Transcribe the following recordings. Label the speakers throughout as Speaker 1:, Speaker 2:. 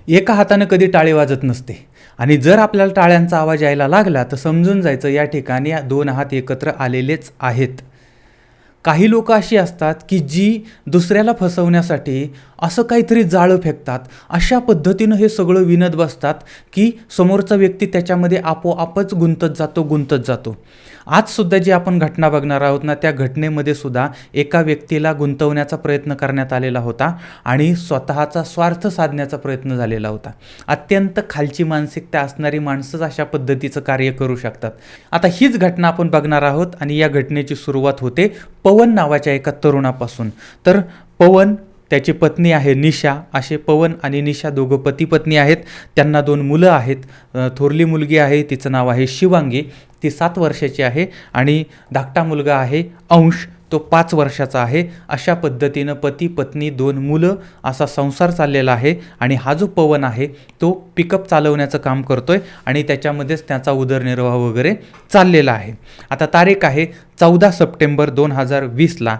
Speaker 1: एका हातानं कधी टाळी वाजत नसते आणि जर आपल्याला टाळ्यांचा आवाज यायला लागला तर समजून जायचं या ठिकाणी दोन हात एकत्र आलेलेच आहेत. काही लोक अशी असतात की जी दुसऱ्याला फसवण्यासाठी असं काहीतरी जाळं फेकतात. अशा पद्धतीनं हे सगळं विणत बसतात की समोरचा व्यक्ती त्याच्यामध्ये आपोआपच गुंतत जातो. आजसुद्धा जी आपण घटना बघणार आहोत ना, त्या घटनेमध्ये सुद्धा एका व्यक्तीला गुंतवण्याचा प्रयत्न करण्यात आलेला होता आणि स्वतःचा स्वार्थ साधण्याचा प्रयत्न झालेला होता. अत्यंत खालची मानसिकता असणारी माणसंच अशा पद्धतीचं कार्य करू शकतात. आता हीच घटना आपण बघणार आहोत आणि या घटनेची सुरुवात होते पवन नावाच्या एका तरुणापासून. तर पवन, त्याची पत्नी आहे निशा, असे पवन आणि निशा दोघं पती पत्नी आहेत. त्यांना 2 मुलं आहेत. थोरली मुलगी आहे, तिचं नाव आहे शिवांगी, ती 7 वर्षाची आहे आणि धाकटा मुलगा आहे अंश, तो 5 वर्षाचा आहे. अशा पद्धतीनं पती पत्नी 2 मुलं असा संसार चाललेला आहे. आणि हा जो पवन आहे तो पिकअप चालवण्याचं काम करतोय आणि त्याच्यामध्येच त्याचा उदरनिर्वाह वगैरे चाललेला आहे. आता तारीख आहे 14 सप्टेंबर 2020ला.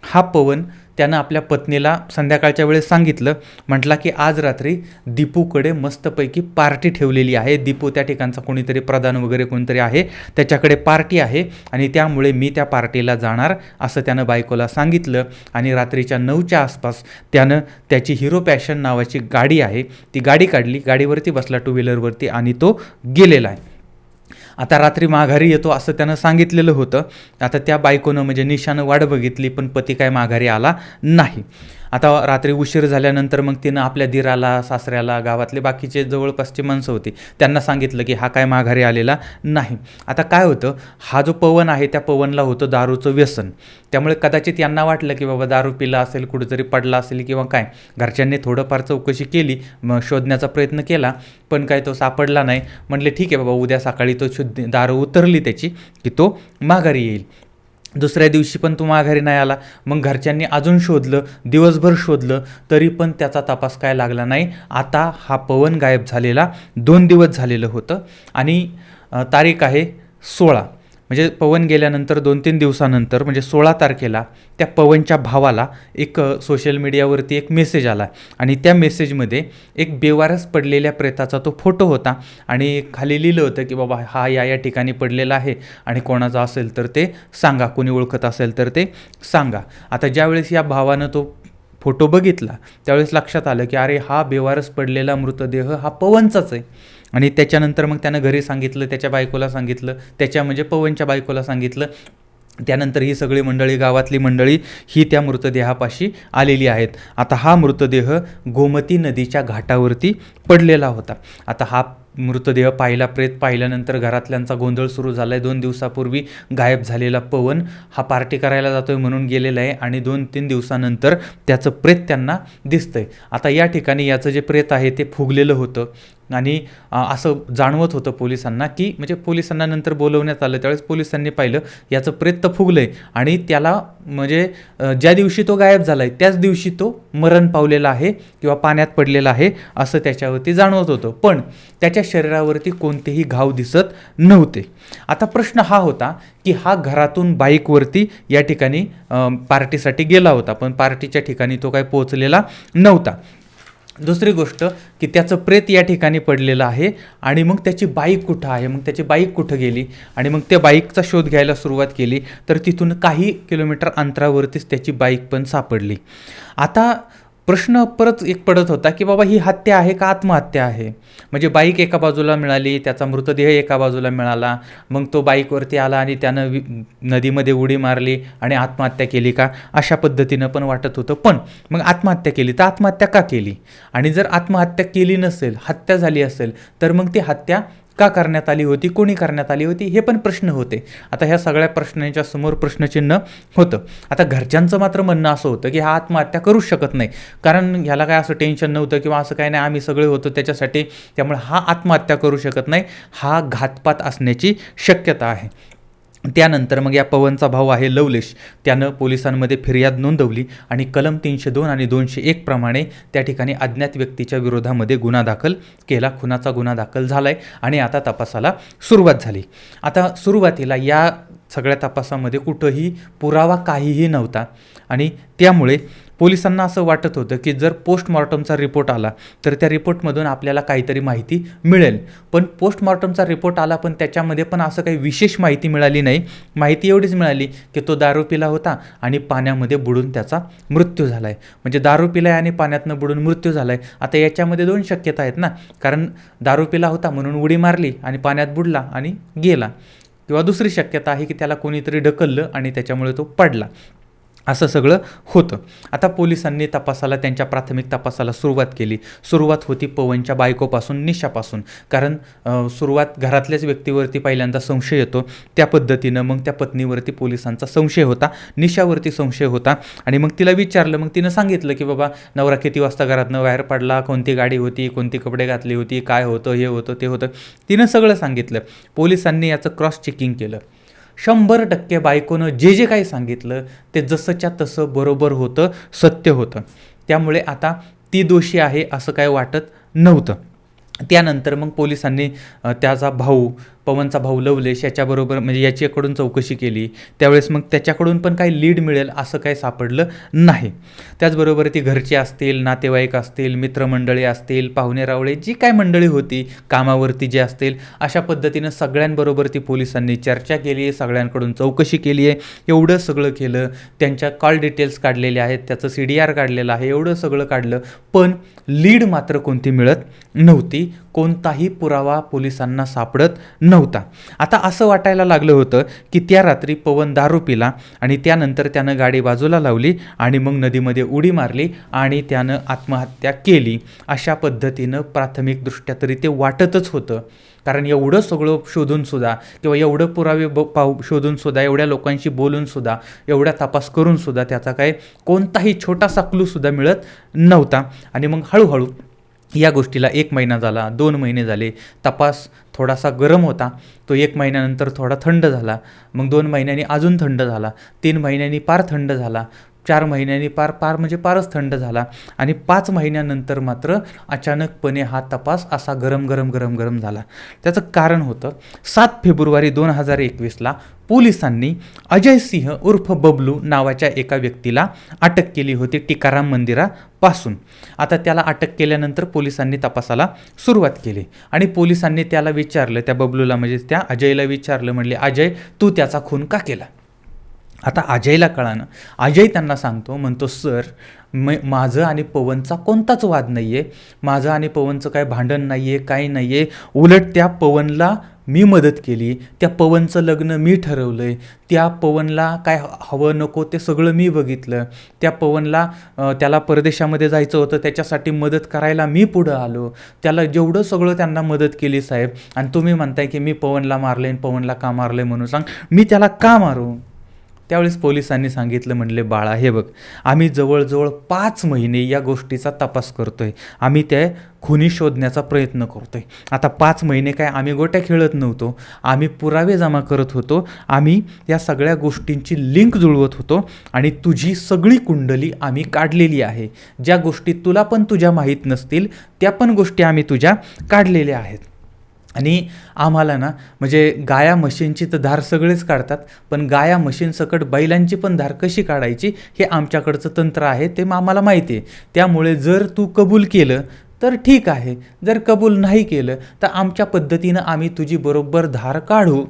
Speaker 1: हा पवन त्यानं आपल्या पत्नीला संध्याकाळच्या वेळेस सांगितलं, म्हटला की आज रात्री दीपूकडे मस्तपैकी पार्टी ठेवलेली आहे. दीपू त्या ठिकाणचा कोणीतरी प्रधान वगैरे कोणतरी आहे, त्याच्याकडे पार्टी आहे आणि त्यामुळे मी त्या पार्टीला जाणार असं त्यानं बायकोला सांगितलं. आणि रात्रीच्या 9च्या आसपास त्यानं त्याची हिरो पॅशन नावाची गाडी आहे, ती गाडी काढली, गाडीवरती बसला 2 व्हीलरवरती आणि तो गेलेला आहे. आता रात्री माघारी येतो असं त्यानं सांगितलेलं होतं. आता त्या बायकोनं म्हणजे निशानं वाट बघितली पण पती काय माघारी आला नाही. आता रात्री उशीर झाल्यानंतर मग तिनं आपल्या दिराला, सासऱ्याला, गावातले बाकीचे जवळपासची माणसं होती त्यांना सांगितलं की हा काय माघारी आलेला नाही. आता काय होतं, हा जो पवन आहे त्या पवनला होतं दारूचं व्यसन. त्यामुळे कदाचित यांना वाटलं की बाबा दारू पिला असेल, कुठेतरी पडला असेल किंवा काय. घरच्यांनी थोडंफार चौकशी केली, मग शोधण्याचा प्रयत्न केला पण काय तो सापडला नाही. म्हटले ठीक आहे बाबा, उद्या सकाळी तो दारू उतरली त्याची की तो माघारी येईल. दुसऱ्या दिवशी पण तो माघारी नाही आला. मग घरच्यांनी अजून शोधलं, दिवसभर शोधलं, तरी पण त्याचा तपास काय लागला नाही. आता हा पवन गायब झालेला 2 दिवस झालेलं होतं आणि तारीख आहे 16. म्हणजे पवन गेल्यानंतर 2-3 दिवसानंतर म्हणजे 16 तारखेला त्या पवनच्या भावाला एक सोशल मीडियावरती एक मेसेज आला आणि त्या मेसेजमध्ये एक बेवारस पडलेल्या प्रेताचा तो फोटो होता आणि खाली लिहिलं होतं की बाबा हा या ठिकाणी पडलेला आहे आणि कोणाचा असेल तर ते सांगा, कोणी ओळखत असेल तर ते सांगा. आता ज्यावेळेस या भावानं तो फोटो बघितला त्यावेळेस लक्षात आलं की अरे हा बेवारस पडलेला मृतदेह हा पवनचाच आहे. आणि त्याच्यानंतर मग त्यानं घरी सांगितलं, त्याच्या बायकोला सांगितलं, म्हणजे पवनच्या बायकोला सांगितलं. त्यानंतर ही सगळी मंडळी, गावातली मंडळी ही त्या मृतदेहापाशी आलेली आहेत. आता हा मृतदेह गोमती नदीच्या घाटावरती पडलेला होता. आता हा मृतदेह पाहिला, प्रेत पाहिल्यानंतर घरातल्यांचा गोंधळ सुरू झाला आहे. 2 दिवसापूर्वी गायब झालेला पवन हा पार्टी करायला जातोय म्हणून गेलेला आहे आणि 2-3 दिवसानंतर त्याचं प्रेत त्यांना दिसतंय. आता या ठिकाणी याचं जे प्रेत आहे ते फुगलेलं होतं आणि असं जाणवत होतं पोलिसांना की म्हणजे पोलिसांना नंतर बोलवण्यात आलं त्यावेळेस पोलिसांनी पाहिलं याचं प्रेत तर फुगलं आहे आणि त्याला म्हणजे ज्या दिवशी तो गायब झाला आहे त्याच दिवशी तो मरण पावलेला आहे किंवा पाण्यात पडलेला आहे असं त्याच्यावरती जाणवत होतं. पण त्याच्या शरीरावरती कोणतेही घाव दिसत नव्हते. आता प्रश्न हा होता की हा घरातून बाईकवरती या ठिकाणी पार्टीसाठी गेला होता पण पार्टीच्या ठिकाणी तो काय पोहोचलेला नव्हता. दुसरी गोष्ट की त्याचं प्रेत या ठिकाणी पडलेलं आहे आणि मग त्याची बाईक कुठं आहे, मग त्याची बाईक कुठं गेली आणि मग त्या बाईकचा शोध घ्यायला सुरुवात केली तर तिथून काही किलोमीटर अंतरावरतीच त्याची बाईक पण सापडली. आता प्रश्न परत एक पडत होता की बाबा ही हत्या आहे का आत्महत्या आहे. म्हणजे बाईक एका बाजूला मिळाली, त्याचा मृतदेह एका बाजूला मिळाला, मग तो बाईकवरती आला आणि त्यानं नदीमध्ये उडी मारली आणि आत्महत्या केली का, अशा पद्धतीनं पण वाटत होतं. पण मग आत्महत्या केली तर आत्महत्या का केली आणि जर आत्महत्या केली नसेल, हत्या झाली असेल तर मग ती हत्या का करण्यात आली होती, कोणी करण्यात आली होती, हे पण प्रश्न होते. आता ह्या सगळ्या प्रश्नांच्या समोर प्रश्नचिन्ह होतं. आता घरच्यांचं मात्र म्हणणं असं होतं की हा आत्महत्या करूच शकत नाही कारण ह्याला काय असं टेन्शन नव्हतं किंवा असं काय नाही, आम्ही सगळे होतो त्याच्यासाठी, त्यामुळे हा आत्महत्या करू शकत नाही, हा घातपात असण्याची शक्यता आहे. त्यानंतर मग या पवनचा भाऊ आहे लवलेश, त्यानं पोलिसांमध्ये फिर्याद नोंदवली आणि कलम 302 आणि 201 प्रमाणे त्या ठिकाणी अज्ञात व्यक्तीच्या विरोधामध्ये गुन्हा दाखल केला. खुनाचा गुन्हा दाखल झाला आहे आणि आता तपासाला सुरुवात झाली. आता सुरुवातीला या सगळ्या तपासामध्ये कुठंही पुरावा काहीही नव्हता आणि त्यामुळे पोलिसांना असं वाटत होतं की जर पोस्टमॉर्टमचा रिपोर्ट आला तर त्या रिपोर्टमधून आपल्याला काहीतरी माहिती मिळेल. पण पोस्टमॉर्टमचा रिपोर्ट आला पण त्याच्यामध्ये पण असं काही विशेष माहिती मिळाली नाही. माहिती एवढीच मिळाली की तो दारू पिला होता आणि पाण्यामध्ये बुडून त्याचा मृत्यू झाला आहे. म्हणजे दारू पिला आहे आणि पाण्यातनं बुडून मृत्यू झाला आहे. आता याच्यामध्ये 2 शक्यता आहेत ना, कारण दारू पिला होता म्हणून उडी मारली आणि पाण्यात बुडला आणि गेला, किंवा दुसरी शक्यता आहे की त्याला कोणीतरी ढकललं आणि त्याच्यामुळे तो पडला. असं सगळं होतं. आता पोलिसांनी त्यांच्या प्राथमिक तपासाला सुरुवात केली. सुरुवात होती पवनच्या बायकोपासून, निशापासून. कारण सुरुवात घरातल्याच व्यक्तीवरती पहिल्यांदा संशय येतो. त्या पद्धतीनं मग त्या पत्नीवरती पोलिसांचा संशय होता, निशावरती संशय होता. आणि मग तिला विचारलं, मग तिनं सांगितलं की बाबा नवरा किती वाजता घरातनं बाहेर पडला, कोणती गाडी होती, कोणती कपडे घातली होती, काय होतं, हे होतं, ते होतं. तिनं सगळं सांगितलं. पोलिसांनी याचं क्रॉस चेकिंग केलं. 100% बायकोनं जे जे काही सांगितलं ते जसंच्या तसं बरोबर होतं, सत्य होतं. त्यामुळे आता ती दोषी आहे असं काय वाटत नव्हतं. त्यानंतर मग पोलिसांनी त्याचा भाऊ, पवनचा भाऊ लवलेश याच्याबरोबर, म्हणजे याच्याकडून चौकशी केली. त्यावेळेस मग त्याच्याकडून पण काही लीड मिळेल असं काही सापडलं नाही. त्याचबरोबर ती घरची असतील, नातेवाईक असतील, मित्रमंडळी असतील, पाहुणेरावळे जी काय मंडळी होती कामावरती जे असतील, अशा पद्धतीनं सगळ्यांबरोबर ती पोलिसांनी चर्चा केली, सगळ्यांकडून चौकशी केली आहे. एवढं सगळं केलं. त्यांच्या कॉल डिटेल्स काढलेले आहेत, त्याचं CDR काढलेलं आहे, एवढं सगळं काढलं. पण लीड मात्र कोणती मिळत नव्हती. कोणताही पुरावा पोलिसांना सापडत नव्हता. आता असं वाटायला लागलं होतं की त्या रात्री पवन दारू पिला आणि त्यानंतर त्यानं गाडी बाजूला लावली आणि मग नदीमध्ये उडी मारली आणि त्यानं आत्महत्या केली. अशा पद्धतीनं प्राथमिकदृष्ट्या तरी ते वाटतच होतं. कारण एवढं सगळं शोधूनसुद्धा, किंवा एवढं पुरावे शोधूनसुद्धा, एवढ्या लोकांशी बोलूनसुद्धा, एवढ्या तपास करूनसुद्धा त्याचा काय कोणताही छोटासा क्लूसुद्धा मिळत नव्हता. आणि मग हळूहळू या गोष्टीला 1 महिना झाला, 2 महिने झाले. तपास थोडासा गरम होता, तो 1 महिन्यानंतर थोडा थंड झाला, मग 2 महिन्यांनी अजून थंड झाला, 3 महिन्यांनी पार थंड झाला, 4 महिन्यांनी पार म्हणजे फारच थंड झाला आणि 5 महिन्यानंतर मात्र अचानकपणे हा तपास असा गरम झाला. त्याचं कारण होतं 7 फेब्रुवारी 2021ला पोलिसांनी अजय सिंह उर्फ बबलू नावाच्या एका व्यक्तीला अटक केली होती टिकाराम मंदिरापासून. आता त्याला अटक केल्यानंतर पोलिसांनी तपासाला सुरुवात केली आणि पोलिसांनी त्याला विचारलं, त्या बबलूला म्हणजे त्या अजयला विचारलं, म्हणले अजय तू त्याचा खून का केला? आता अजयला कळानं. अजय त्यांना सांगतो, म्हणतो सर माझं आणि पवनचा कोणताच वाद नाही आहे, माझं आणि पवनचं काय भांडण नाही आहे, काही नाही आहे. उलट त्या पवनला मी मदत केली, त्या पवनचं लग्न मी ठरवलं आहे, त्या पवनला काय हवं नको ते सगळं मी बघितलं, त्या पवनला त्याला परदेशामध्ये जायचं होतं त्याच्यासाठी मदत करायला मी पुढं आलो, त्याला जेवढं सगळं त्यांना मदत केली साहेब. आणि तुम्ही म्हणताय की मी पवनला मारले आणि पवनला का मारले म्हणून सांग, मी त्याला का मारू? त्यावेळेस पोलिसांनी सांगितलं, म्हणले बाळा हे बघ, आम्ही जवळजवळ 5 महिने या गोष्टीचा तपास करतोय, आम्ही त्या खुनी शोधण्याचा प्रयत्न करतोय. आता 5 महिने काय आम्ही गोट्या खेळत नव्हतो, आम्ही पुरावे जमा करत होतो, आम्ही या सगळ्या गोष्टींची लिंक जुळवत होतो आणि तुझी सगळी कुंडली आम्ही काढलेली आहे. ज्या गोष्टी तुला पण तुझ्या माहीत नसतील त्या पण गोष्टी आम्ही तुझ्या काढलेल्या आहेत. आणि आम्हाला ना म्हणजे गाया म्हशींची तर धार सगळेच काढतात, पण गाया म्हशींसकट बैलांची पण धार कशी काढायची हे आमच्याकडचं तंत्र आहे, ते आम्हाला माहिती आहे. त्यामुळे जर तू कबूल केलं तर ठीक आहे, जर कबूल नाही केलं तर आमच्या पद्धतीनं आम्ही तुझी बरोबर धार काढू.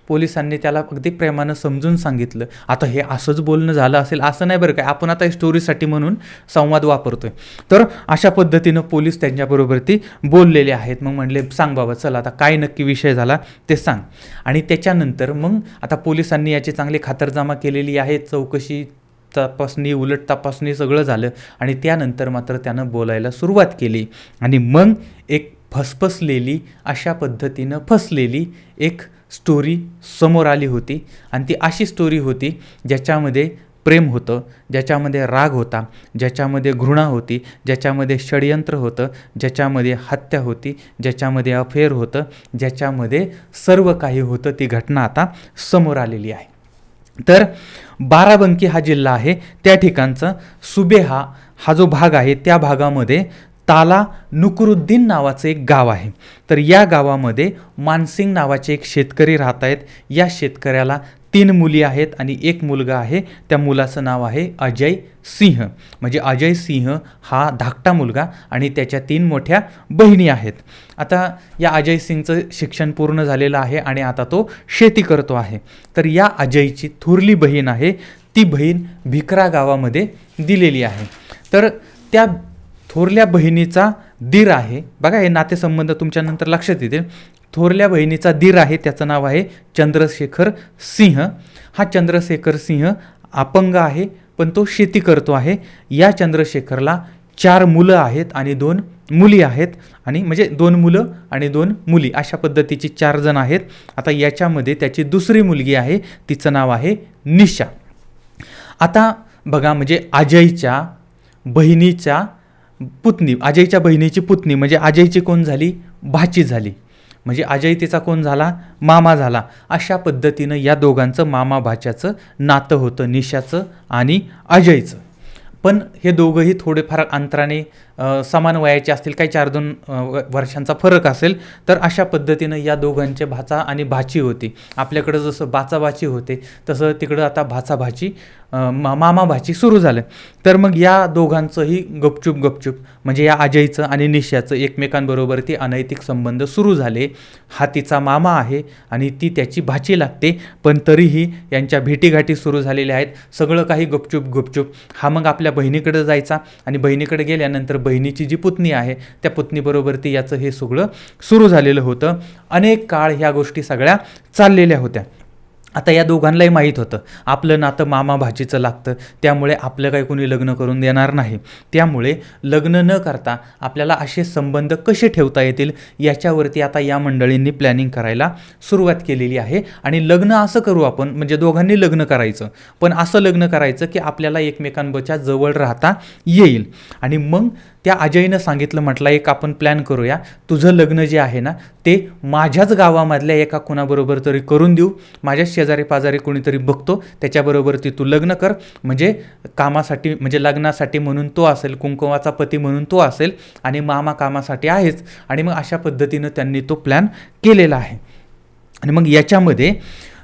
Speaker 1: पोलिसांनी त्याला अगदी प्रेमानं समजून सांगितलं. आता हे असंच बोलणं झालं असेल असं नाही बरं काय, आपण आता स्टोरीसाठी म्हणून संवाद वापरतोय. तर अशा पद्धतीनं पोलीस त्यांच्याबरोबर ती बोललेले आहेत. मग म्हणले सांग बाबा चल आता काय नक्की विषय झाला ते सांग. आणि त्याच्यानंतर मग आता पोलिसांनी याची चांगली खातरजमा केलेली आहे, चौकशी तपासणी उलट तपासणी सगळं झालं आणि त्यानंतर मात्र त्यानं बोलायला सुरुवात केली. आणि मग एक फसफसलेली अशा पद्धतीनं फसलेली एक स्टोरी समोर आली होती. आणि ती अशी स्टोरी होती ज्याच्यामध्ये प्रेम होतं, ज्याच्यामध्ये राग होता, ज्याच्यामध्ये घृणा होती, ज्याच्यामध्ये षडयंत्र होतं, ज्याच्यामध्ये हत्या होती, ज्याच्यामध्ये अफेअर होतं, ज्याच्यामध्ये सर्व काही होतं. ती घटना आता समोर आलेली आहे. तर बाराबंकी हा जिल्हा आहे, त्या ठिकाणचा सुबेहा हा जो भाग आहे त्या भागामध्ये ताला नुकरुद्दीन नावाचं एक गाव आहे. तर या गावामध्ये मानसिंग नावाचे एक शेतकरी राहत आहेत. या शेतकऱ्याला 3 मुली आहेत आणि 1 मुलगा आहे. त्या मुलाचं नाव आहे अजय सिंह. म्हणजे अजय सिंह हा धाकटा मुलगा आणि त्याच्या 3 मोठ्या बहिणी आहेत. आता या अजय सिंगचं शिक्षण पूर्ण झालेलं आहे आणि आता तो शेती करतो आहे. तर या अजयची थोरली बहीण आहे, ती बहीण भिकरा गावामध्ये दिलेली आहे. तर त्या थोरल्या बहिणीचा दीर आहे, बघा हे नातेसंबंध तुमच्या नंतर लक्षात येतील. थोरल्या बहिणीचा दीर आहे, त्याचं नाव आहे चंद्रशेखर सिंह. हा चंद्रशेखर सिंह अपंग आहे, पण तो शेती करतो आहे. या चंद्रशेखरला 4 मुलं आहेत आणि 2 मुली आहेत. आणि म्हणजे 2 मुलं आणि 2 मुली अशा पद्धतीची 4 जण आहेत. आता याच्यामध्ये त्याची दुसरी मुलगी आहे, तिचं नाव आहे निशा. आता बघा, म्हणजे अजयच्या बहिणीची पुतणी म्हणजे अजयची कोण झाली, भाची झाली. म्हणजे अजय तिचा कोण झाला, मामा झाला. अशा पद्धतीनं या दोघांचं मामा भाच्याचं नातं होतं, निशाचं आणि अजयचं. पण हे दोघंही थोडेफार अंतराने समान वयाचे असतील, काही 4-2 वर्षांचा फरक असेल. तर अशा पद्धतीनं या दोघांचे भाचा आणि भाची होती. आपल्याकडं जसं बाचा भाची होते तसं तिकडं आता भाचा भाची मामा भाची सुरू झालं. तर मग या दोघांचंही गपचूप म्हणजे या अजयचं आणि निशाचं एकमेकांबरोबर ते अनैतिक संबंध सुरू झाले. हा तिचा मामा आहे आणि ती त्याची भाची लागते, पण तरीही यांच्या भेटीगाठी सुरू झालेल्या आहेत. सगळं काही गपचूप. हा मग आपल्या बहिणीकडे जायचा आणि बहिणीकडे गेल्यानंतर बहिणीची जी पुतणी आहे त्या पुतणीबरोबर ती याचं हे सगळं सुरू झालेलं होतं. अनेक काळ ह्या गोष्टी सगळ्या चाललेल्या होत्या. आता या दोघांनाही माहीत होतं आपलं नातं मामा भाचीचं लागतं, त्यामुळे आपलं काही कोणी लग्न करून देणार नाही. त्यामुळे लग्न न करता आपल्याला असे संबंध कसे ठेवता येतील याच्यावरती आता या मंडळींनी प्लॅनिंग करायला सुरुवात केलेली आहे. आणि लग्न असं करू आपण, म्हणजे दोघांनी लग्न करायचं, पण असं लग्न करायचं की आपल्याला एकमेकांच्या जवळ राहता येईल. आणि मग त्या अजयनं सांगितलं, म्हटलं एक आपण प्लॅन करूया, तुझं लग्न जे आहे ना ते माझ्याच गावामधल्या एका कोणाबरोबर तरी करून देऊ, माझ्याच शेजारी पाजारी कोणीतरी बघतो त्याच्याबरोबर ती तू लग्न कर. म्हणजे कामासाठी, म्हणजे लग्नासाठी म्हणून तो असेल, कुंकुमाचा पती म्हणून तो असेल आणि मामा कामासाठी आहेच. आणि मग अशा पद्धतीनं त्यांनी तो प्लॅन केलेला आहे. आणि मग याच्यामध्ये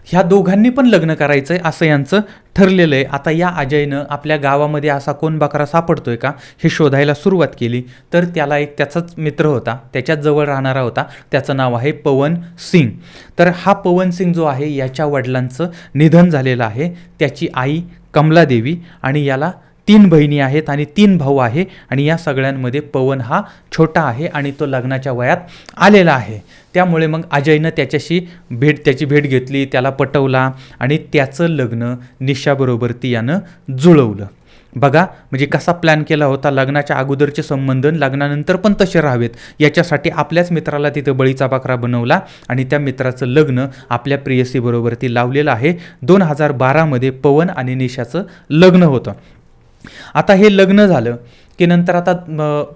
Speaker 1: ह्या दोघांनी पण लग्न करायचं आहे असं यांचं ठरलेलं आहे. आता या अजयनं आपल्या गावामध्ये असा कोण बकरा सापडतोय का हे शोधायला सुरुवात केली. तर त्याला एक त्याचाच मित्र होता, त्याच्याच जवळ राहणारा होता, त्याचं नाव आहे पवन सिंग. तर हा पवन सिंग जो आहे याच्या वडिलांचं निधन झालेलं आहे. त्याची आई कमलादेवी आणि याला 3 बहिणी आहेत आणि 3 भाऊ आहे. आणि या सगळ्यांमध्ये पवन हा छोटा आहे आणि तो लग्नाच्या वयात आलेला आहे. त्यामुळे मग अजयनं त्याची भेट घेतली, त्याला पटवला आणि त्याचं लग्न निशाबरोबर ती यानं जुळवलं. बघा म्हणजे कसा प्लॅन केला होता. लग्नाच्या अगोदरचे संबंध लग्नानंतर पण तसे राहावेत याच्यासाठी आपल्याच मित्राला तिथं बळीचा बकरा बनवला आणि त्या मित्राचं लग्न आपल्या प्रेयसीबरोबर ती लावलेलं आहे. 2012मध्ये पवन आणि निशाचं लग्न होतं. आता हे लग्न झालं की नंतर आता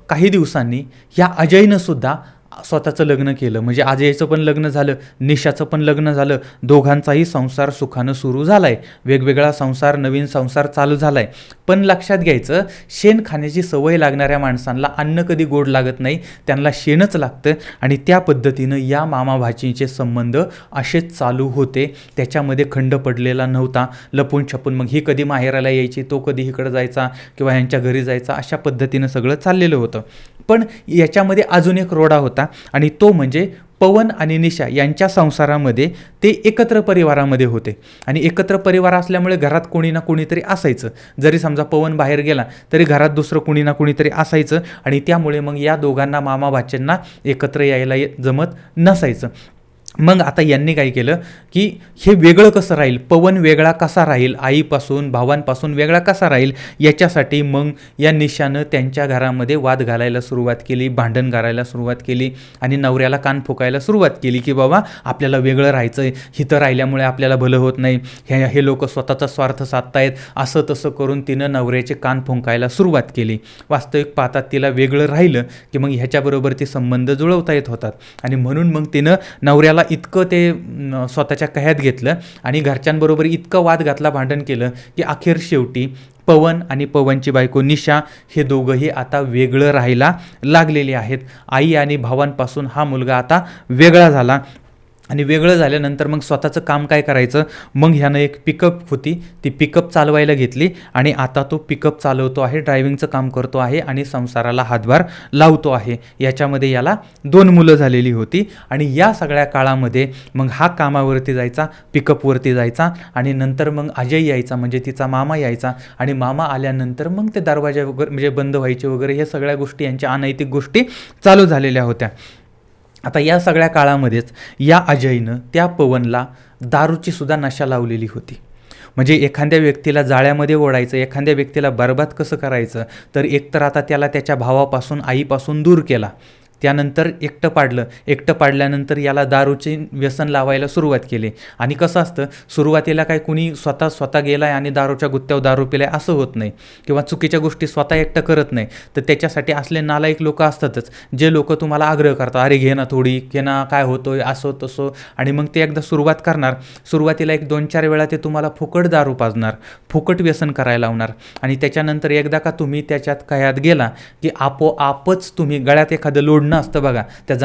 Speaker 1: काही दिवसांनी ह्या अजयनं सुद्धा स्वतःचं लग्न केलं. म्हणजे अजयचं पण लग्न झालं, निशाचं पण लग्न झालं. दोघांचाही संसार सुखानं सुरू झाला आहे. वेगवेगळा संसार, नवीन संसार चालू झाला आहे. पण लक्षात घ्यायचं, शेण खाण्याची सवय लागणाऱ्या माणसांना अन्न कधी गोड लागत नाही, त्यांना शेणच लागतं. आणि त्या पद्धतीनं या मामा भाचींचे संबंध असेच चालू होते. त्याच्यामध्ये खंड पडलेला नव्हता. लपून छपून मग ही कधी माहेराला यायची, तो कधी इकडं जायचा किंवा ह्यांच्या घरी जायचा, अशा पद्धतीनं सगळं चाललेलं होतं. पण याच्यामध्ये अजून एक रोडा होता आणि तो म्हणजे पवन आणि निशा यांच्या संसारामध्ये ते एकत्र परिवारामध्ये होते. आणि एकत्र परिवार असल्यामुळे घरात कोणी ना कोणीतरी असायचं. जरी समजा पवन बाहेर गेला तरी घरात दुसरं कोणी ना कोणीतरी असायचं. आणि त्यामुळे मग या दोघांना मामा भाच्यांना एकत्र यायला जमत नसायचं. मग आता यांनी काय केलं की हे वेगळं कसं राहील, पवन वेगळा कसा राहील, आईपासून भावांपासून वेगळा कसा राहील, याच्यासाठी मग या निशानं त्यांच्या घरामध्ये वाद घालायला सुरुवात केली, भांडण करायला सुरुवात केली आणि नवऱ्याला कान फुकायला सुरुवात केली की बाबा आपल्याला वेगळं राहायचं आहे, हिथं राहिल्यामुळे आपल्याला भलं होत नाही, हे लोक स्वतःचा स्वार्थ साधतायत, असं तसं करून तिनं नवऱ्याचे कान फुंकायला सुरुवात केली. वास्तविक पाहतात तिला वेगळं राहिलं की मग ह्याच्याबरोबर ते संबंध जुळवता येत होतात. आणि म्हणून मग तिनं नवऱ्याला इतकं ते स्वतःच्या कह्यात घेतलं आणि घरच्यांबरोबर इतकं वाद घातला, भांडण केलं की अखेर शेवटी पवन आणि पवनची बायको निशा हे दोघंही आता वेगळं राहायला लागलेले आहेत. आई आणि भावांपासून हा मुलगा आता वेगळा झाला. आणि वेगळं झाल्यानंतर मग स्वतःचं काम काय करायचं, मग ह्यानं एक पिकअप होती, ती पिकअप चालवायला घेतली आणि आता तो पिकअप चालवतो आहे, ड्रायव्हिंगचं काम करतो आहे आणि संसाराला हातभार लावतो आहे. याच्यामध्ये याला 2 मुलं झालेली होती. आणि या सगळ्या काळामध्ये मग हा कामावरती जायचा, पिकअपवरती जायचा आणि नंतर मग अजय यायचा, म्हणजे तिचा मामा यायचा. आणि मामा आल्यानंतर मग ते दरवाजा वगैरे म्हणजे बंद व्हायचे वगैरे, हे सगळ्या गोष्टी यांच्या अनैतिक गोष्टी चालू झालेल्या होत्या. आता या सगळ्या काळामध्येच या अजयनं त्या पवनला दारूची सुद्धा नशा लावलेली होती. म्हणजे एखाद्या व्यक्तीला जाळ्यामध्ये ओढायचं, एखाद्या व्यक्तीला बरबाद कसं करायचं, तर एकतर आता त्याला त्याच्या भावापासून, आईपासून दूर केला, त्यानंतर एकटं पाडल्यानंतर याला दारूचे व्यसन लावायला सुरुवात केली. आणि कसं असतं, सुरुवातीला काय कुणी स्वतः गेला आहे आणि दारूच्या गुत्त्यावर दारू पिलाय असं होत नाही, किंवा चुकीच्या गोष्टी स्वतः एकटं करत नाही. तर त्याच्यासाठी असले नालायक लोक असतातच, जे लोक तुम्हाला आग्रह करतात, अरे घे ना थोडी, घे ना, काय होतोय, असं तसं. आणि मग ते एकदा सुरुवात करणार, सुरुवातीला 1-2-4 वेळा ते तुम्हाला फुकट दारू पाजणार, फुकट व्यसन करायला लावणार. आणि त्याच्यानंतर एकदा का तुम्ही त्याच्यात कयात गेला की आपोआपच तुम्ही, गळ्यात एखादं लोढणं असतं बघा त्या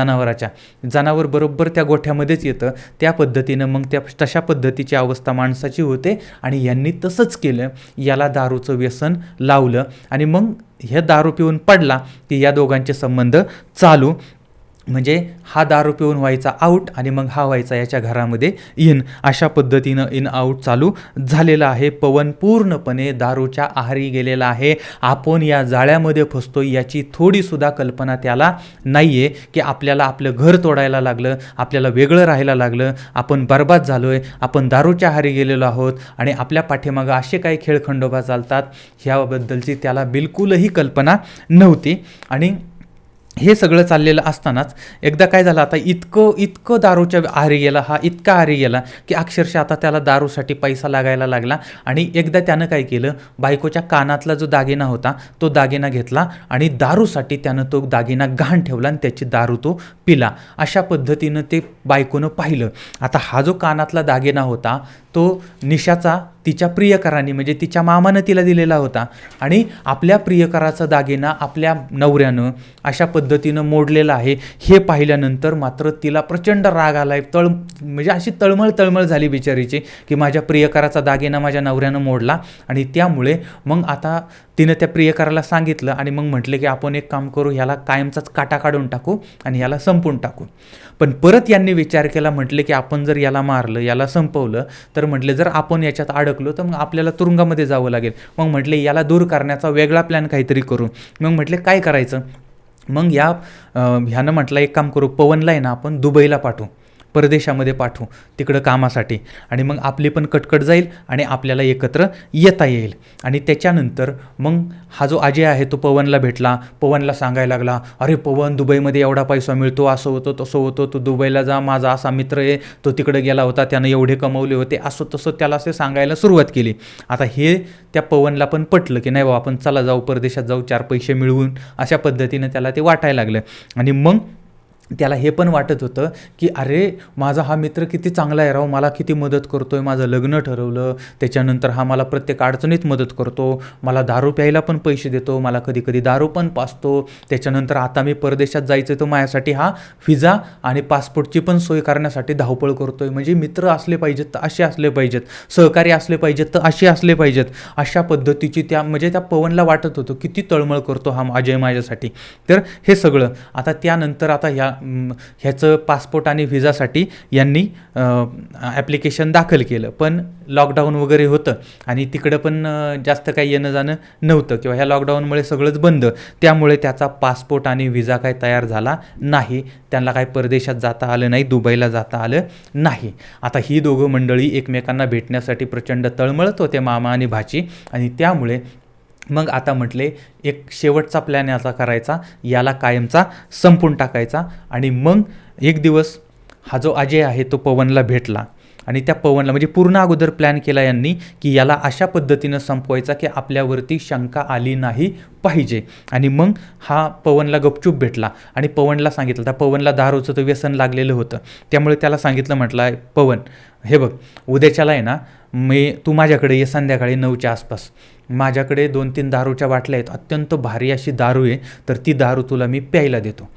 Speaker 1: जनावर बरोबर त्या गोठ्यामध्येच येतं. त्या पद्धतीनं मग तशा पद्धतीची अवस्था माणसाची होते. आणि यांनी तसंच केलं, याला दारूचं व्यसन लावलं आणि मग हे दारू पिऊन पडला की या दोघांचे संबंध चालू. म्हणजे हा दारू पिऊन व्हायचा आऊट आणि मग हा व्हायचा याच्या घरामध्ये इन. अशा पद्धतीनं इन आऊट चालू झालेलं आहे. पवन पूर्णपणे दारूच्या आहारी गेलेला आहे. आपण या जाळ्यामध्ये फसतो याची थोडीसुद्धा कल्पना त्याला नाही आहे, की आपल्याला आपलं घर तोडायला लागलं, आपल्याला वेगळं राहायला लागलं, आपण बर्बाद झालो आहे, आपण दारूच्या आहारी गेलेलो आहोत आणि आपल्या पाठीमागं असे काही खेळखंडोबा चालतात, ह्याबद्दलची त्याला बिलकुलही कल्पना नव्हती. आणि हे सगळं चाललेलं असतानाच एकदा काय झालं, आता इतकं दारूच्या आहारी गेला, हा इतका आहारी गेला की अक्षरशः आता त्याला दारूसाठी पैसा लागायला लागला. आणि एकदा त्यानं काय केलं, बायकोच्या कानातला जो दागिना होता तो दागिना घेतला आणि दारूसाठी त्यानं तो दागिना गहाण ठेवला आणि त्याची दारू तो पिला. अशा पद्धतीनं ते बायकोनं पाहिलं. आता हा जो कानातला दागिना होता तो निशाचा तिच्या प्रियकरांनी, म्हणजे तिच्या मामानं तिला दिलेला होता. आणि आपल्या प्रियकराचा दागिना आपल्या नवऱ्यानं अशा पद्धतीनं मोडलेला आहे हे पाहिल्यानंतर मात्र तिला प्रचंड राग आला आहे. म्हणजे अशी तळमळ झाली बिचारीची, की माझ्या प्रियकराचा दागिना माझ्या नवऱ्यानं मोडला. आणि त्यामुळे मग आता तिनं त्या प्रियकराला सांगितलं आणि मग म्हटलं की आपण एक काम करू, ह्याला कायमचाच काटा काढून टाकू आणि ह्याला संपून टाकू. पण परत यांनी विचार केला, म्हटले की आपण जर याला मारलं, याला संपवलं, तर म्हटले जर आपण याच्यात अडकलो तर मग आपल्याला तुरुंगामध्ये जावं लागेल. मग म्हटले याला दूर करण्याचा वेगळा प्लॅन काहीतरी करू. मग म्हटले काय करायचं, मग ह्यानं म्हटलं एक काम करू, पवनला आहे ना आपण दुबईला पाठवू, परदेशामध्ये पाठवू तिकडं कामासाठी. आणि मग आपली पण कटकट जाईल आणि आपल्याला एकत्र येता येईल. आणि त्याच्यानंतर मग हा जो अजय आहे तो पवनला भेटला, पवनला सांगायला लागला, अरे पवन, दुबईमध्ये एवढा पैसा मिळतो, असं होतं तसं होतं, तू दुबईला जा, माझा असा मित्र आहे, तो तिकडे गेला होता, त्यानं एवढे कमवले होते, असं तसं त्याला असे सांगायला सुरुवात केली. आता हे त्या पवनला पण पटलं की नाही बाबा आपण चला जाऊ, परदेशात जाऊ, 4 पैसे मिळवून. अशा पद्धतीनं त्याला ते वाटायला लागलं. आणि मग त्याला हे पण वाटत होतं की अरे माझा हा मित्र किती चांगला आहे राव, मला किती मदत करतो आहे, माझं लग्न ठरवलं, त्याच्यानंतर हा मला प्रत्येक अडचणीत मदत करतो, मला दारू प्यायला पण पैसे देतो, मला कधी कधी दारू पण पाजतो, त्याच्यानंतर आता मी परदेशात जायचं तर माझ्यासाठी हा व्हिजा आणि पासपोर्टची पण सोय करण्यासाठी धावपळ करतो आहे. म्हणजे मित्र असले पाहिजेत तर असे असले पाहिजेत, सहकारी असले पाहिजेत तर असे असले पाहिजेत. अशा पद्धतीची म्हणजे त्या पवनला वाटत होतं किती तळमळ करतो हा अजय माझ्यासाठी. तर हे सगळं आता त्यानंतर आता ह्याचं पासपोर्ट आणि व्हिजासाठी यांनी ॲप्लिकेशन दाखल केलं. पण लॉकडाऊन वगैरे होतं आणि तिकडं पण जास्त काही येणं जाणं नव्हतं, किंवा ह्या लॉकडाऊनमुळे सगळंच बंद. त्यामुळे त्याचा पासपोर्ट आणि व्हिजा काही तयार झाला नाही. त्यांना काही परदेशात जाता आलं नाही, दुबईला जाता आलं नाही. आता ही दोघं मंडळी एकमेकांना भेटण्यासाठी प्रचंड तळमळत होते, मामा आणि भाची. आणि त्यामुळे मग आता म्हटले एक शेवटचा प्लॅन याचा करायचा, याला कायमचा संपून टाकायचा. आणि मग एक दिवस हा जो अजय आहे तो पवनला भेटला आणि त्या पवनला म्हणजे पूर्ण अगोदर प्लॅन केला यांनी की याला अशा पद्धतीनं संपवायचा की आपल्यावरती शंका आली नाही पाहिजे. आणि मग हा पवनला गपचूप भेटला आणि पवनला सांगितलं, त्या पवनला दारूचं तर व्यसन लागलेलं होतं, त्यामुळे त्याला सांगितलं, म्हटलं पवन हे बघ, उद्याच्याला आहे ना तू माझ्याकडे ये संध्याकाळी 9च्या आसपास. माझ्याकडे 2-3 दारूच्या बाटल्या आहेत, अत्यंत भारी अशी दारू आहे, तर ती दारू तुला मी प्यायला देतो.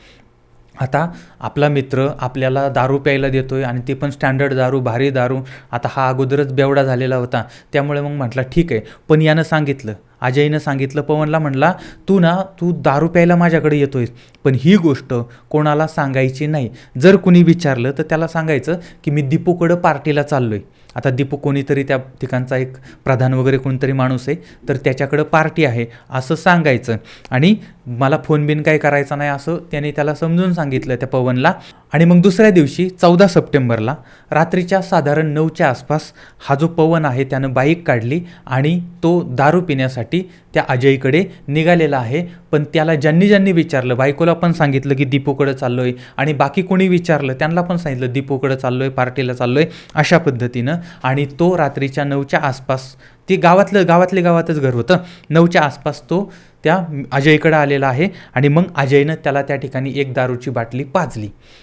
Speaker 1: आता आपला मित्र आपल्याला दारू प्यायला देतोय आणि ते पण स्टँडर्ड दारू, भारी दारू. आता हा अगोदरच बेवडा झालेला होता, त्यामुळे मग म्हटला ठीक आहे. पण यानं सांगितलं, अजयनं सांगितलं पवनला, म्हणला तू दारू प्यायला माझ्याकडे येतोयस, पण ही गोष्ट कोणाला सांगायची नाही. जर कुणी विचारलं तर त्याला सांगायचं की मी दीपूकडं पार्टीला चाललो आहे. आता दीपू कोणीतरी त्या ठिकाणचा एक प्रधान वगैरे कोणतरी माणूस आहे, तर त्याच्याकडं पार्टी आहे असं सांगायचं. आणि मला फोन बिन काय करायचा नाही असं त्याने त्याला समजून सांगितलं त्या पवनला. आणि मग दुसऱ्या दिवशी 14 सप्टेंबरला रात्रीच्या साधारण 9च्या आसपास हा जो पवन आहे त्यानं बाईक काढली आणि तो दारू पिण्यासाठी त्या अजयकडे निघालेला आहे. पण त्याला ज्यांनी विचारलं, बायकोला पण सांगितलं की दीपूकडे चाललो आहे, आणि बाकी कोणी विचारलं त्यांना पण सांगितलं दीपूकडे चाललो आहे, पार्टीला चाललो आहे अशा पद्धतीनं. आणि तो रात्रीच्या 9च्या आसपास, ते गावातच घर होतं, 9च्या आसपास तो त्या अजयकडं आलेला आहे. आणि मग अजयनं त्याला त्या ठिकाणी एक दारूची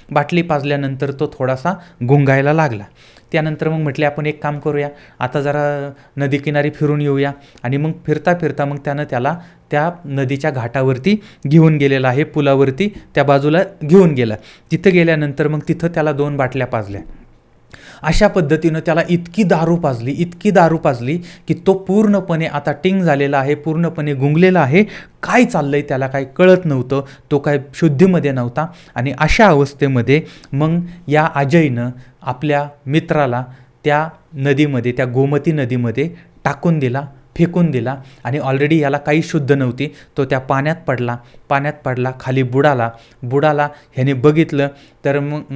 Speaker 1: बाटली पाजल्यानंतर तो थोडासा गुंगायला लागला. त्यानंतर मग म्हटले आपण एक काम करूया, आता जरा नदीकिनारी फिरून येऊया. आणि मग फिरता मग त्याला त्या नदीच्या घाटावरती घेऊन गेलेला आहे, पुलावरती त्या बाजूला घेऊन गेला. तिथं गेल्यानंतर मग तिथं त्याला 2 बाटल्या पाजल्या. अशा पद्धतीनं त्याला इतकी दारू पाजली की तो पूर्णपणे आता टिंग झालेला आहे, पूर्णपणे गुंगलेला आहे. काय चाललंय त्याला काय कळत नव्हतं, तो काय शुद्धीमध्ये नव्हता. आणि अशा अवस्थेमध्ये मग या अजयनं आपल्या मित्राला त्या नदीमध्ये, त्या गोमती नदीमध्ये फेकून दिला. आणि ऑलरेडी याला काही शुद्ध नव्हती, तो त्या पाण्यात पडला, खाली बुडाला. ह्याने बघितलं तर मग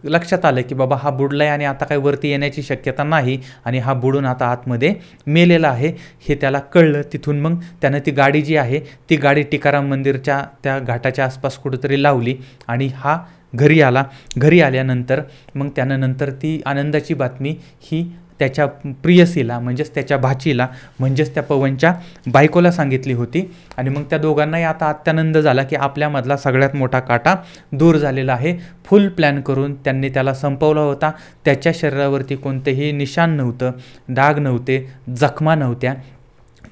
Speaker 1: लक्षात आलं की बाबा हा बुडलाय आणि आता काही वरती येण्याची शक्यता नाही, आणि हा बुडून आता आतमध्ये मेलेला आहे हे त्याला कळलं. तिथून मग त्यानं ती गाडी जी आहे ती गाडी टिकाराम मंदिरच्या त्या घाटाच्या आसपास कुठंतरी लावली आणि हा घरी आल्यानंतर मग त्यानं नंतर ती आनंदाची बातमी ही त्याच्या प्रियसीला, म्हणजेच त्याच्या भाचीला, म्हणजेच त्या पवनच्या बायकोला सांगितली होती. आणि मग त्या दोघांनाही आता अत्यानंद झाला की आपल्यामधला सगळ्यात मोठा काटा दूर झालेला आहे. फुल प्लॅन करून त्यांनी त्याला संपवला होता. त्याच्या शरीरावरती कोणतेही निशाण नव्हतं, डाग नव्हते, जखमा नव्हत्या.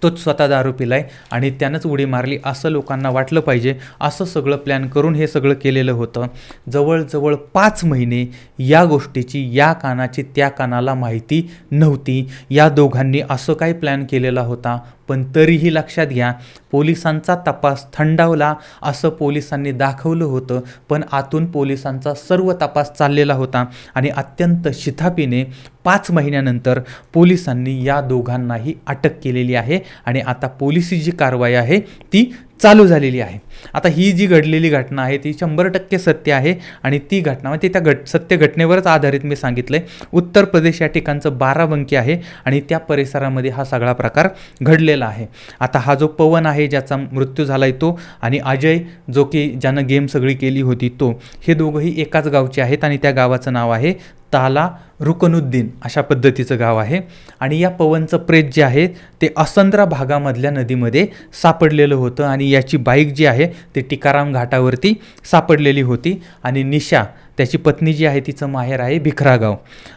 Speaker 1: तोच स्वतः दारू पिलाय आणि त्यानंच उडी मारली असं लोकांना वाटलं पाहिजे. असं सगळं प्लॅन करून हे सगळं केलेलं होतं. जवळजवळ 5 महिने या गोष्टीची या कानाची त्या कानाला माहिती नव्हती. या दोघांनी असं काही प्लॅन केलेला होता, पण तरीही लक्षात घ्या, पोलिसांचा तपास थंडावला असं पोलिसांनी दाखवलं होतं, पण आतून पोलिसांचा सर्व तपास चाललेला होता. आणि अत्यंत शिथापीने 5 महिन्यानंतर पोलिसांनी या दोघांनाही अटक केलेली आहे. आणि आता पोलिसी जी कारवाई आहे ती चालू झालेली आहे. आता ही जी घडलेली घटना आहे ती 100% सत्य आहे. आणि ती घटना म्हणजे त्या सत्य घटनेवरच आधारित मी सांगितलं आहे. उत्तर प्रदेश या ठिकाणचं बाराबंकी आहे आणि त्या परिसरामध्ये हा सगळा प्रकार घडलेला आहे. आता हा जो पवन आहे ज्याचा मृत्यू झाला आहे तो, आणि अजय जो की ज्यानं गेम सगळी केली होती तो, हे दोघंही एकाच गावचे आहेत आणि त्या गावाचं नाव आहे ताला रुकनुद्दीन अशा पद्धतीचं गाव आहे. आणि या पवनचं प्रेत जे आहे ते असंद्रा भागामधल्या नदीमध्ये सापडलेलं होतं. आणि याची बाईक जी आहे ती टिकाराम घाटावरती सापडलेली होती. आणि निशा त्याची पत्नी जी आहे तिचं माहेर आहे भिखरागाव.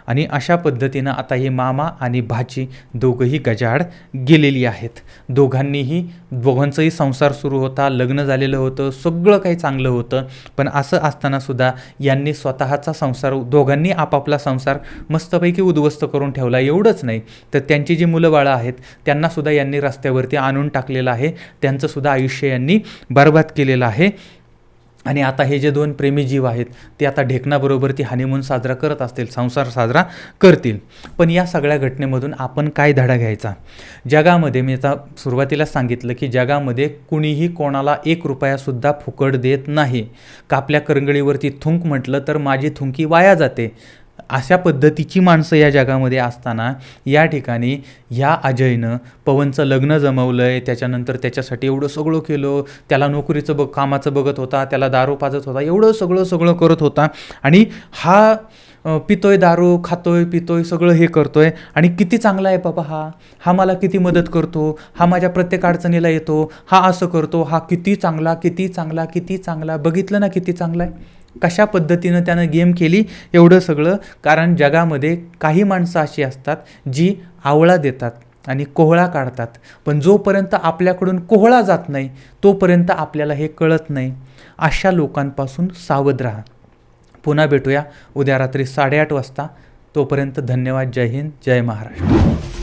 Speaker 1: आणि अशा पद्धतीनं आता हे मामा आणि भाची दोघंही गजाआड गेलेली आहेत. दोघांचाही संसार सुरू होता, लग्न झालेलं होतं, सगळं काही चांगलं होतं. पण असं असतानासुद्धा यांनी स्वतःचा संसार, दोघांनी आपापला संसार मस्तपैकी उद्ध्वस्त करून ठेवला. एवढंच नाही तर त्यांची जी मुलं बाळं आहेत त्यांनासुद्धा यांनी रस्त्यावरती आणून टाकलेलं आहे. त्यांचंसुद्धा आयुष्य यांनी बरबाद केलेलं आहे. आणि आता हे जे 2 प्रेमी जीव आहेत ते आता ढेकणाबरोबर ती हनीमून साजरा करत असतील, संसार साजरा करतील. पण या सगळ्या घटनेमधून आपण काय धडा घ्यायचा? जगामध्ये मी आता सुरुवातीलाच सांगितलं की जगामध्ये कुणीही कोणाला 1 रुपयासुद्धा फुकट देत नाही. कापल्या करंगळीवरती थुंक म्हटलं तर माझी थुंकी वाया जाते. अशा पद्धतीची माणसं या जगामध्ये असताना या ठिकाणी ह्या अजयनं पवनचं लग्न जमवलं आहे, त्याच्यानंतर त्याच्यासाठी एवढं सगळं केलं, त्याला नोकरीचं कामाचं बघत होता, त्याला दारू पाजत होता, एवढं सगळं करत होता. आणि हा पितोय दारू, खातोय पितोय, सगळं हे करतोय. आणि किती चांगला आहे बाबा हा मला किती मदत करतो, हा माझ्या प्रत्येक अडचणीला येतो, हा असं करतो, हा किती चांगला, बघितलं ना किती चांगला आहे. कशा पद्धतीनं त्यानं गेम केली एवढं सगळं. कारण जगामध्ये काही माणसं अशी असतात जी आवळा देतात, आणि कोहळा काढतात. पण जोपर्यंत आपल्याकडून कोहळा जात नाही तोपर्यंत आपल्याला हे कळत नाही. अशा लोकांपासून सावध राहा. पुन्हा भेटूया उद्या रात्री 8:30 वाजता. तोपर्यंत धन्यवाद. जय हिंद, जय महाराष्ट्र.